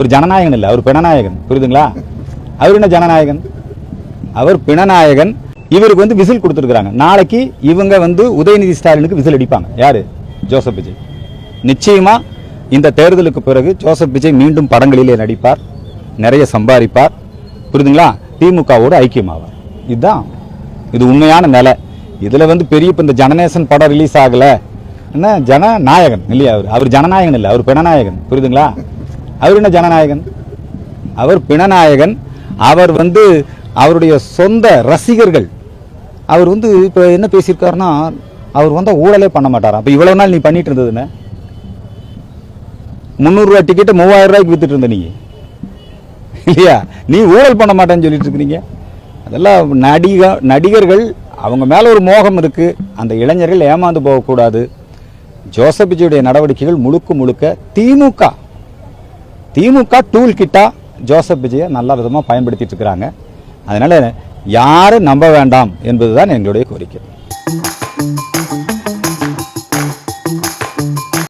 ஒரு ஜனநாயகன் இல்லை, அவர் பிணநாயகன். புரியுதுங்களா? அவர் என்ன ஜனநாயகன்? அவர் பிணநாயகன். இவருக்கு வந்து விசில் கொடுத்துருக்காங்க. நாளைக்கு இவங்க வந்து உதயநிதி ஸ்டாலினுக்கு விசில் அடிப்பாங்க. யாரு? ஜோசப் விஜய். நிச்சயமா இந்த தேர்தலுக்கு பிறகு ஜோசப் விஜய் மீண்டும் படங்களிலே நடிப்பார், நிறைய சம்பாதிப்பார். புரியுதுங்களா? திமுகவோடு ஐக்கியமாவார். இதுதான் இது உண்மையான நிலை. இதுல வந்து பெரிய இந்த ஜனநேசன் படம் ரிலீஸ் ஆகல, என்ன ஜனநாயகன் இல்லையா? அவர் ஜனநாயகன் இல்லை, அவர் பிணநாயகன். புரியுதுங்களா? அவர் என்ன ஜனநாயகன்? அவர் பிணநாயகன். அவர் வந்து அவருடைய சொந்த ரசிகர்கள், அவர் வந்து இப்ப என்ன பேசியிருக்காருன்னா, அவர் வந்து ஊழலே பண்ண மாட்டாரா? அப்ப இவ்வளவு நாள் நீ பண்ணிட்டு இருந்ததுன்னு 300 ரூபாய் டிக்கெட் 3000 ரூபாய்க்கு வித்துட்டு இருந்த நீ இல்லையா? நீ ஊழல் பண்ண மாட்டேன்னு சொல்லிட்டு இருக்கிறீங்க. அதெல்லாம் நடிகர்கள் அவங்க மேல ஒரு மோகம் இருக்கு. அந்த இளைஞர்கள் ஏமாந்து போகக்கூடாது. ஜோசப் விஜயுடைய நடவடிக்கைகள் முழுக்க திமுக டூல் கிட்டா ஜோசப் விஜயை நல்ல விதமா பயன்படுத்திட்டு இருக்கிறாங்க. அதனால யாரும் நம்ப வேண்டாம் என்பதுதான் எங்களுடைய கோரிக்கை.